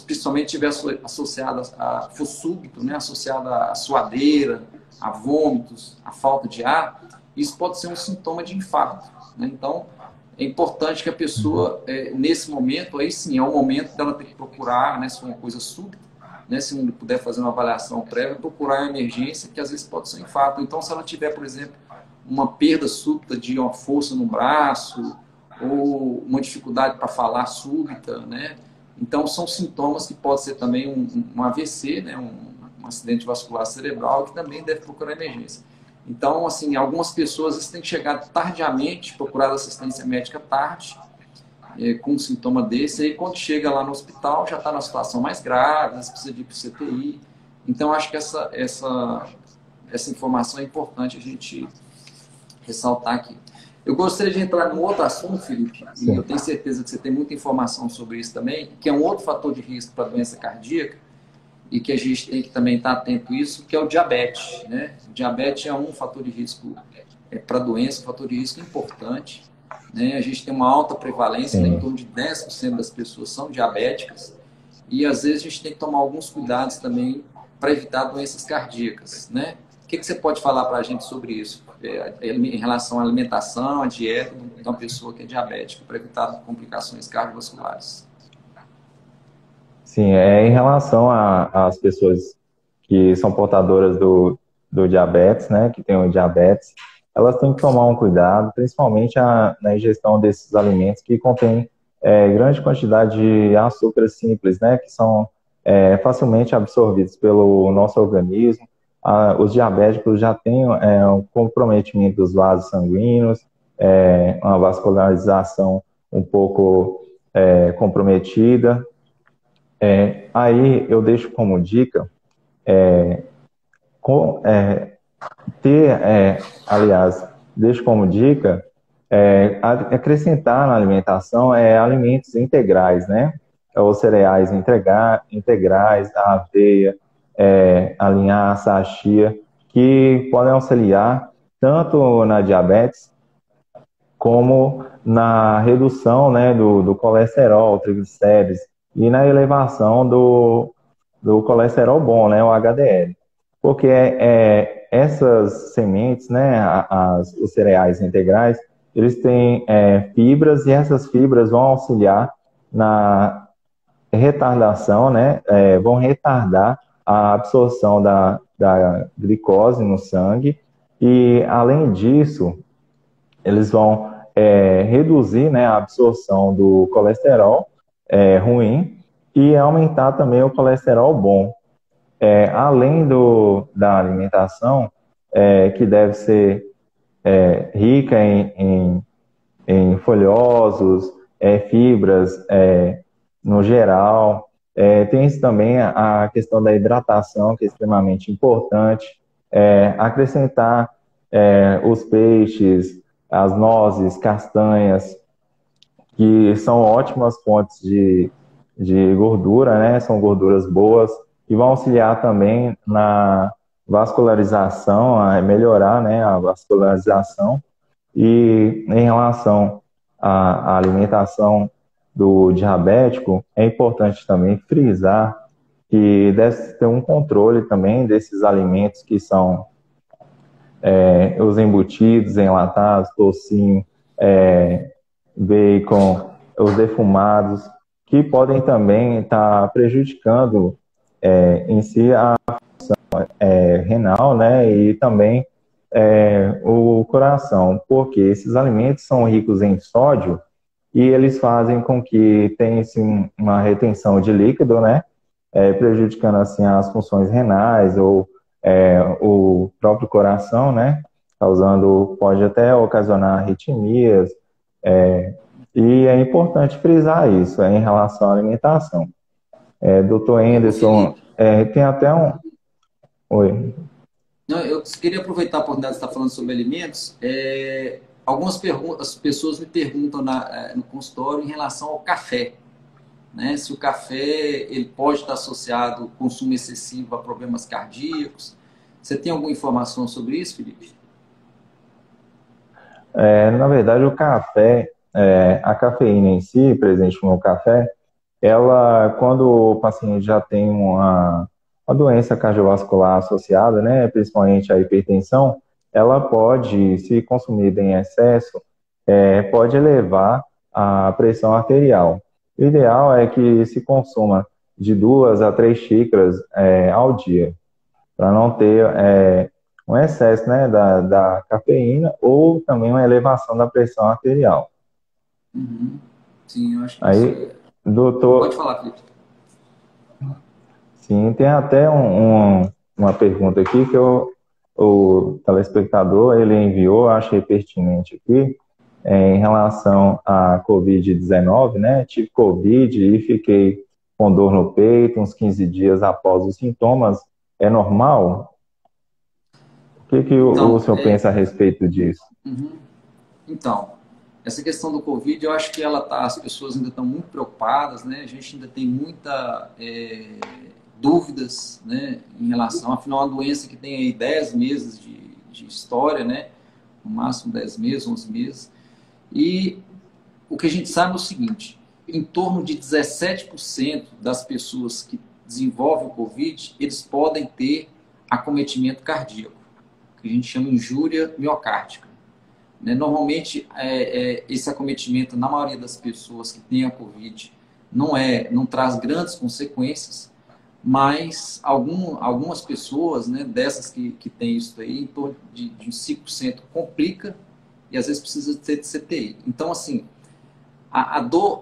principalmente estiver associada for súbito, né, associada à suadeira, a vômitos, a falta de ar, isso pode ser um sintoma de infarto. Né? Então, é importante que a pessoa, nesse momento, aí sim, é o momento dela ter que procurar, né, se for uma coisa súbita, né, se não puder fazer uma avaliação prévia, procurar a emergência, que às vezes pode ser um infarto. Então, se ela tiver, por exemplo, uma perda súbita de uma força no braço, ou uma dificuldade para falar súbita, né? Então, são sintomas que pode ser também um AVC, né, um acidente vascular cerebral, que também deve procurar emergência. Então, assim, algumas pessoas têm chegado tardiamente, procurado assistência médica tarde, com um sintoma desse, e quando chega lá no hospital já está numa situação mais grave, precisa de ir para o CTI. Então, acho que essa informação é importante a gente ressaltar aqui. Eu gostaria de entrar num outro assunto, Felipe, e eu tenho certeza que você tem muita informação sobre isso também, que é um outro fator de risco para a doença cardíaca, e que a gente tem que também estar atento a isso, que é o diabetes, né? O diabetes é um fator de risco para a doença, um fator de risco importante, né? A gente tem uma alta prevalência, né? Em torno de 10% das pessoas são diabéticas, e às vezes a gente tem que tomar alguns cuidados também para evitar doenças cardíacas, né? O que você pode falar para a gente sobre isso, em relação à alimentação, à dieta de uma pessoa que é diabética, para evitar complicações cardiovasculares? Sim, em relação às pessoas que são portadoras do diabetes, né, que têm o diabetes, elas têm que tomar um cuidado, principalmente na ingestão desses alimentos que contêm grande quantidade de açúcares simples, né, que são facilmente absorvidos pelo nosso organismo. Os diabéticos já têm um comprometimento dos vasos sanguíneos, uma vascularização um pouco comprometida. Aí eu deixo como dica com, aliás, deixo como dica acrescentar na alimentação alimentos integrais, né? Os cereais integrais, a aveia, a linhaça, a chia, que podem auxiliar tanto na diabetes como na redução, né, do colesterol, triglicérides, e na elevação do colesterol bom, né, o HDL. Porque essas sementes, né, os cereais integrais, eles têm fibras, e essas fibras vão auxiliar na retardação, né, vão retardar a absorção da glicose no sangue, e além disso, eles vão reduzir, né, a absorção do colesterol ruim e aumentar também o colesterol bom. Além da alimentação, que deve ser rica em folhosos, fibras no geral. Tem também a questão da hidratação, que é extremamente importante. Acrescentar os peixes, as nozes, castanhas, que são ótimas fontes de gordura, né? São gorduras boas, e vão auxiliar também na vascularização, a melhorar, né, a vascularização. E em relação à alimentação do diabético, é importante também frisar que deve ter um controle também desses alimentos que são os embutidos, enlatados, tocinho, bacon, os defumados, que podem também estar prejudicando em si a renal, né, e também o coração, porque esses alimentos são ricos em sódio e eles fazem com que tenha assim, uma retenção de líquido, né, prejudicando assim as funções renais ou o próprio coração, né, pode até ocasionar arritmias, e é importante frisar isso em relação à alimentação. Dr. Anderson, tem até um... Oi. Não, eu queria aproveitar a oportunidade de estar falando sobre alimentos. Algumas pessoas me perguntam no consultório em relação ao café, né? Se o café ele pode estar associado ao consumo excessivo a problemas cardíacos. Você tem alguma informação sobre isso, Felipe? Na verdade, o café, a cafeína em si, presente no café, ela, quando o paciente já tem uma doença cardiovascular associada, né, principalmente a hipertensão, ela pode, se consumida em excesso, pode elevar a pressão arterial. O ideal é que se consuma de 2 a 3 xícaras ao dia, para não ter um excesso, né, da cafeína ou também uma elevação da pressão arterial. Uhum. Sim, eu acho que isso Aí, é... Pode doutor, falar, Felipe. sim, tem até uma pergunta aqui que o telespectador ele enviou, achei pertinente aqui, em relação à Covid-19, né? Tive Covid e fiquei com dor no peito uns 15 dias após os sintomas. É normal? O que o Então, senhor pensa a respeito disso? uhum. Então, essa questão do Covid, eu acho que as pessoas ainda estão muito preocupadas, né? A gente ainda tem muita dúvidas, né, em relação, afinal, uma doença que tem aí 10 meses de história, né? No máximo 10 meses, 11 meses. E o que a gente sabe é o seguinte, em torno de 17% das pessoas que desenvolvem o Covid, eles podem ter acometimento cardíaco, que a gente chama de injúria miocárdica. Né? Normalmente, esse acometimento, na maioria das pessoas que têm a Covid, não traz grandes consequências, mas algumas pessoas, né, dessas que têm isso aí, em torno de 5% complica e às vezes precisa ter de CTI. Então, assim, a dor,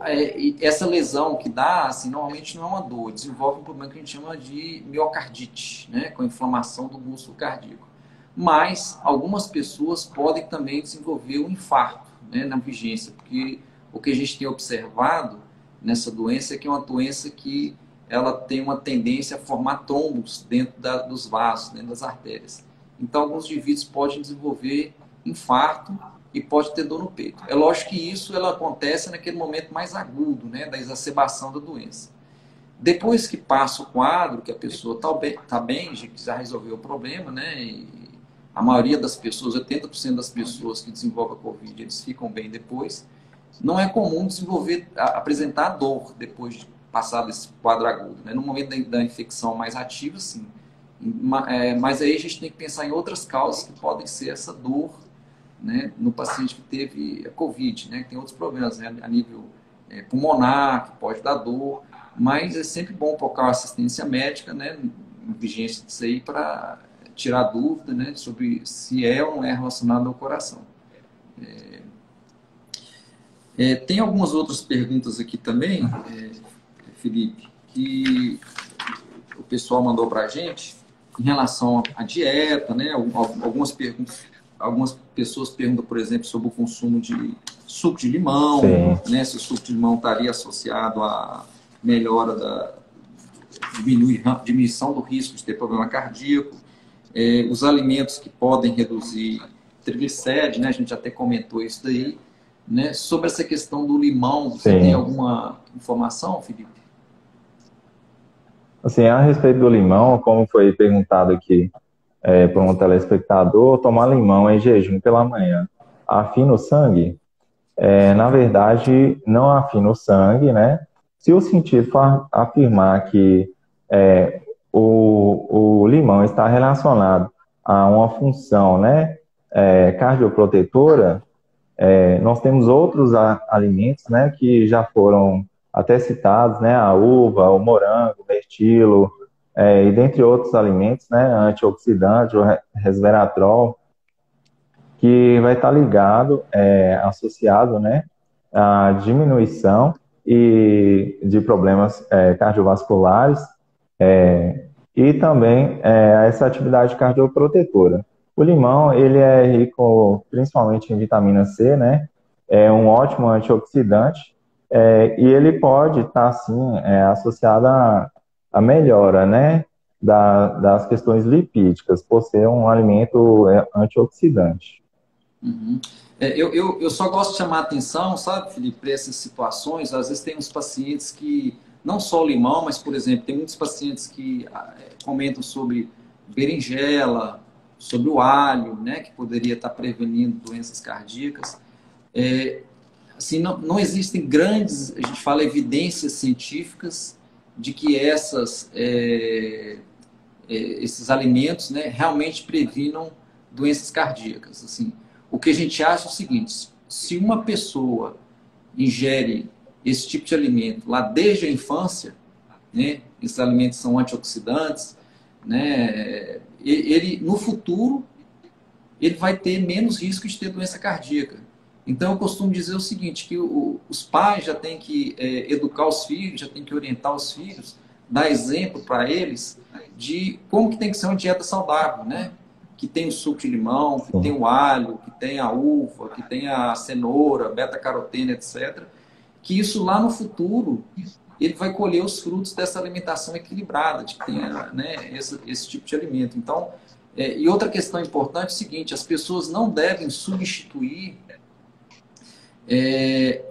essa lesão que dá, assim, normalmente não é uma dor, desenvolve um problema que a gente chama de miocardite, né, com inflamação do músculo cardíaco. Mas algumas pessoas podem também desenvolver um infarto, né, na vigência, porque o que a gente tem observado nessa doença é que é uma doença que ela tem uma tendência a formar trombos dentro dos vasos, dentro das artérias. Então, alguns indivíduos podem desenvolver infarto e pode ter dor no peito. É lógico que isso ela acontece naquele momento mais agudo, né, da exacerbação da doença. Depois que passa o quadro, que a pessoa está bem, já resolveu o problema, né, e a maioria das pessoas, 80% das pessoas que desenvolvem a Covid, eles ficam bem depois. Não é comum apresentar dor depois de passar desse quadro agudo. Né? No momento da infecção mais ativa, sim. Mas aí a gente tem que pensar em outras causas que podem ser essa dor, né, no paciente que teve a Covid, né, que tem outros problemas, né, a nível pulmonar, que pode dar dor, mas é sempre bom procurar assistência médica, né, vigência disso aí, para tirar dúvida, né, sobre se é ou não é relacionado ao coração. Tem algumas outras perguntas aqui também, Felipe, que o pessoal mandou para a gente em relação à dieta, né? Algumas pessoas perguntam, por exemplo, sobre o consumo de suco de limão, Sim. né? Se o suco de limão estaria associado à melhora diminuição do risco de ter problema cardíaco, os alimentos que podem reduzir triglicérides, né? A gente até comentou isso daí, né? Sobre essa questão do limão, você Sim. tem alguma informação, Felipe? Assim, a respeito do limão, como foi perguntado aqui por um telespectador, tomar limão em jejum pela manhã afina o sangue? Na verdade, não afina o sangue, né? Se o cientista for afirmar que o limão está relacionado a uma função, né, cardioprotetora, nós temos outros alimentos, né, que já foram até citados, né, a uva, o morango, o mirtilo, e dentre outros alimentos, né, antioxidante, o resveratrol, que vai estar ligado, associado, né, à diminuição de problemas cardiovasculares e também a essa atividade cardioprotetora. O limão, ele é rico principalmente em vitamina C, né? É um ótimo antioxidante e ele pode estar, sim, associado à melhora, né? Das questões lipídicas, por ser um alimento antioxidante. Uhum. Eu só gosto de chamar a atenção, sabe, Felipe, para essas situações. Às vezes tem uns pacientes que, não só o limão, mas, por exemplo, tem muitos pacientes que comentam sobre berinjela, sobre o alho, né, que poderia estar prevenindo doenças cardíacas. Assim, não existem grandes, a gente fala, evidências científicas de que esses alimentos, né, realmente previnam doenças cardíacas. Assim, o que a gente acha é o seguinte: se uma pessoa ingere esse tipo de alimento lá desde a infância, né? Esses alimentos são antioxidantes, né? Ele, no futuro, ele vai ter menos risco de ter doença cardíaca. Então, eu costumo dizer o seguinte, que os pais já têm que educar os filhos, já têm que orientar os filhos, dar exemplo para eles de como que tem que ser uma dieta saudável, né? Que tem o suco de limão, que tem o alho, que tem a uva, que tem a cenoura, beta-carotene, etc. Que isso lá no futuro, ele vai colher os frutos dessa alimentação equilibrada, de que tenha, né, esse tipo de alimento. Então, e outra questão importante é o seguinte, as pessoas não devem substituir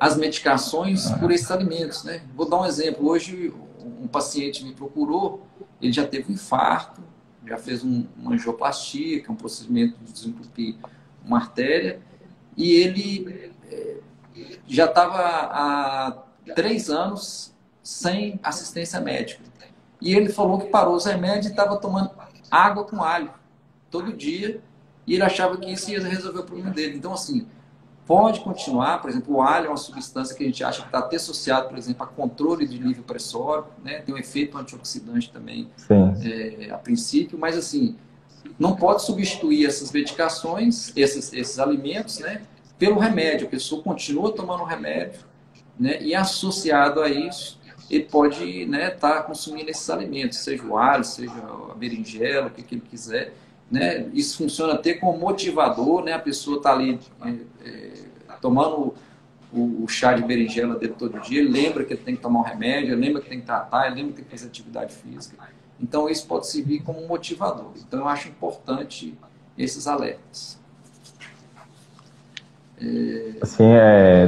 as medicações por esses alimentos, né? Vou dar um exemplo. Hoje, um paciente me procurou, ele já teve um infarto, já fez uma angioplastia, que é um procedimento de desentupir uma artéria, e ele já estava há 3 anos sem assistência médica. E ele falou que parou os remédios e estava tomando água com alho todo dia, e ele achava que isso ia resolver o problema dele. Então, assim, pode continuar, por exemplo, o alho é uma substância que a gente acha que está até associado, por exemplo, a controle de nível pressórico, né? Tem um efeito antioxidante também, a princípio, mas assim, não pode substituir essas medicações, esses alimentos, né, pelo remédio. A pessoa continua tomando o remédio, né, e associado a isso, ele pode, né, estar consumindo esses alimentos, seja o alho, seja a berinjela, o que ele quiser. Né? Isso funciona até como motivador, né? A pessoa está ali tomando o chá de berinjela dele todo dia, ele lembra que ele tem que tomar um remédio, ele lembra que tem que tratar, ele lembra que tem que fazer atividade física. Então, isso pode servir como motivador. Então, eu acho importante esses alertas. Assim,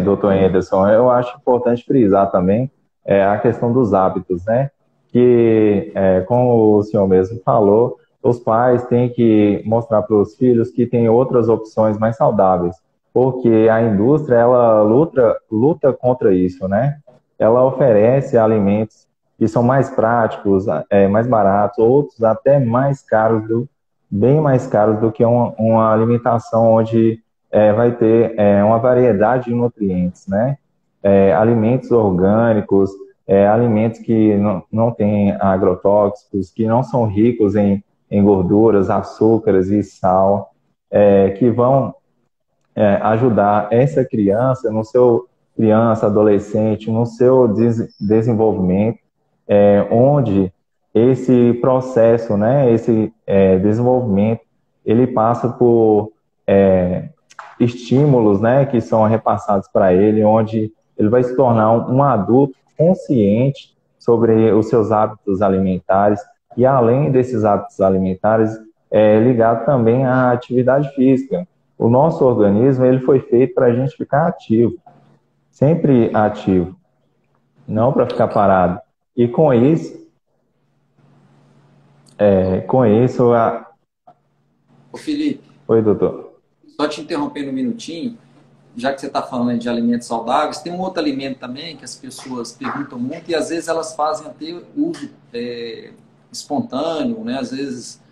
doutor Anderson, eu acho importante frisar também a questão dos hábitos, né? Que, como o senhor mesmo falou, os pais têm que mostrar para os filhos que tem outras opções mais saudáveis, porque a indústria, ela luta contra isso, né? Ela oferece alimentos que são mais práticos, mais baratos, outros até mais caros, bem mais caros do que uma alimentação onde vai ter uma variedade de nutrientes, né? Alimentos orgânicos, alimentos que não têm agrotóxicos, que não são ricos em gorduras, açúcares e sal, que vão ajudar essa criança, adolescente, no seu desenvolvimento, onde esse processo, né, esse desenvolvimento, ele passa por estímulos, né, que são repassados para ele, onde ele vai se tornar um adulto consciente sobre os seus hábitos alimentares, e além desses hábitos alimentares, ligado também à atividade física. O nosso organismo, ele foi feito para a gente ficar ativo, sempre ativo, não para ficar parado. E com isso, Ô Felipe. Oi, doutor. Só te interrompendo um minutinho, já que você está falando de alimentos saudáveis, tem um outro alimento também que as pessoas perguntam muito e às vezes elas fazem até uso espontâneo, né? Às vezes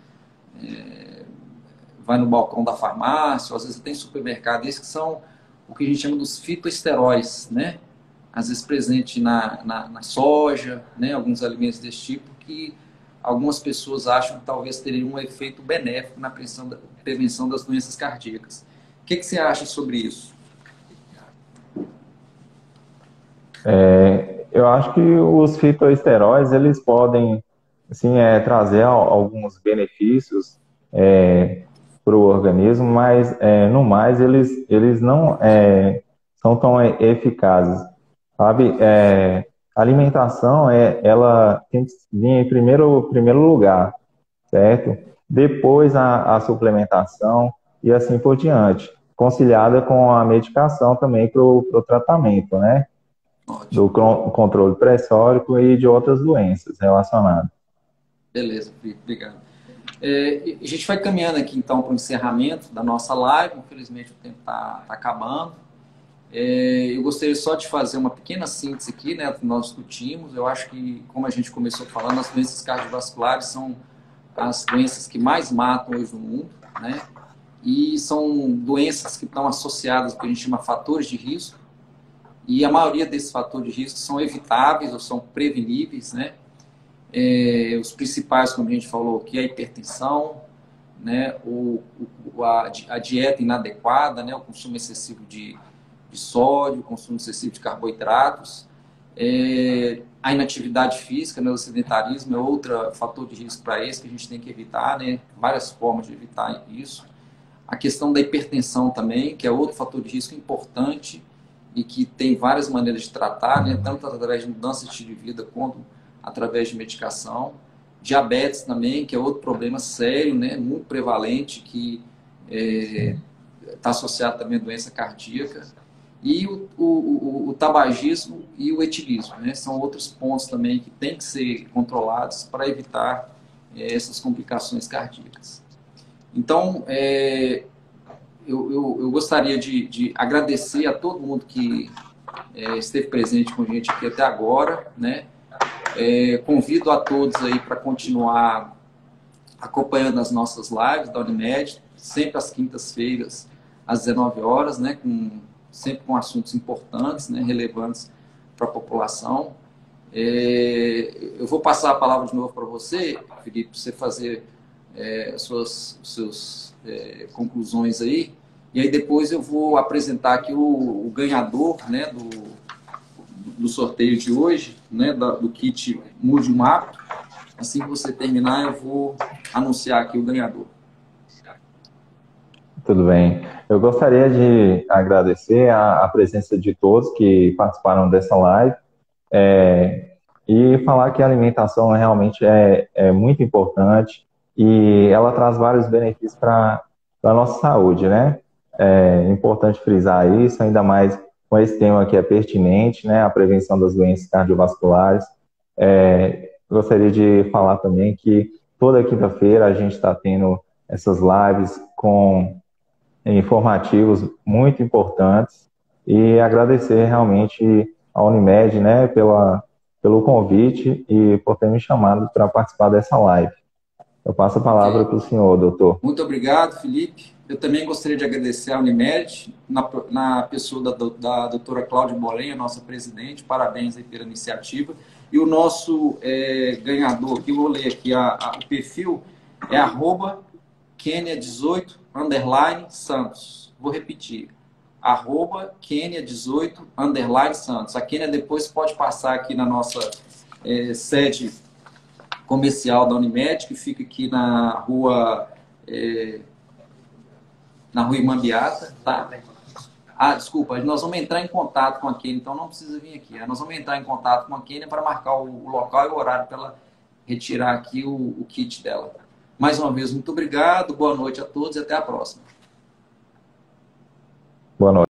vai no balcão da farmácia, ou às vezes tem supermercado, esses que são o que a gente chama dos fitoesteróis, né? Às vezes presente na soja, né? Alguns alimentos desse tipo que algumas pessoas acham que talvez teriam um efeito benéfico na prevenção das doenças cardíacas. O que você acha sobre isso? Eu acho que os fitoesteróis, eles podem, assim, trazer alguns benefícios para o organismo, mas, no mais, eles não são tão eficazes, sabe? A alimentação, ela tem que vir em primeiro lugar, certo? Depois a suplementação e assim por diante, conciliada com a medicação também para o tratamento, né? Do controle pressórico e de outras doenças relacionadas. Beleza, obrigado. A gente vai caminhando aqui então para o encerramento da nossa live, infelizmente o tempo está acabando. Eu gostaria só de fazer uma pequena síntese aqui, né, do que nós discutimos. Eu acho que, como a gente começou falando, as doenças cardiovasculares são as doenças que mais matam hoje no mundo, né? e são doenças que estão associadas ao que a gente chama fatores de risco, e a maioria desses fatores de risco são evitáveis ou são preveníveis, né? Os principais, como a gente falou aqui, a hipertensão, né? A dieta inadequada, né? O consumo excessivo de sódio, o consumo excessivo de carboidratos, a inatividade física, né? O sedentarismo é outro fator de risco para esse que a gente tem que evitar, né? Várias formas de evitar isso. A questão da hipertensão também, que é outro fator de risco importante e que tem várias maneiras de tratar, né? Tanto através de mudança de estilo de vida quanto através de medicação. Diabetes também, que é outro problema sério, né? Muito prevalente, que está associado também à doença cardíaca. E o tabagismo e o etilismo, né? São outros pontos também que têm que ser controlados para evitar essas complicações cardíacas. Então, eu gostaria de agradecer a todo mundo que esteve presente com a gente aqui até agora, né? Convido a todos aí para continuar acompanhando as nossas lives da Unimed, sempre às quintas-feiras, às 19 horas, né? Sempre com assuntos importantes, né? Relevantes para a população. Eu vou passar a palavra de novo para você, Felipe, para você fazer suas conclusões aí, e aí depois eu vou apresentar aqui o ganhador, né, do sorteio de hoje, né, do kit Mude um Hábito. Assim que você terminar, eu vou anunciar aqui o ganhador. Tudo bem. Eu gostaria de agradecer a presença de todos que participaram dessa live e falar que a alimentação realmente é muito importante e ela traz vários benefícios para a nossa saúde, né? É importante frisar isso, ainda mais com esse tema que é pertinente, né? A prevenção das doenças cardiovasculares. Gostaria de falar também que toda quinta-feira a gente está tendo essas lives com informativos muito importantes e agradecer realmente à Unimed, né, pelo convite e por ter me chamado para participar dessa live. Eu passo a palavra para o senhor, doutor. Muito obrigado, Felipe. Eu também gostaria de agradecer à Unimed, na pessoa da doutora Cláudia Bolenha, nossa presidente. Parabéns aí pela iniciativa. E o nosso ganhador, que eu vou ler aqui, o perfil é @Kenia18_Santos. Vou repetir, @Kenia18_Santos. A Kenia depois pode passar aqui na nossa sede comercial da Unimed, que fica aqui na rua Imambiata, tá? Desculpa, nós vamos entrar em contato com a Kenia, então não precisa vir aqui. Nós vamos entrar em contato com a Kenia para marcar o local e o horário para ela retirar aqui o kit dela. Mais uma vez, muito obrigado, boa noite a todos e até a próxima. Boa noite.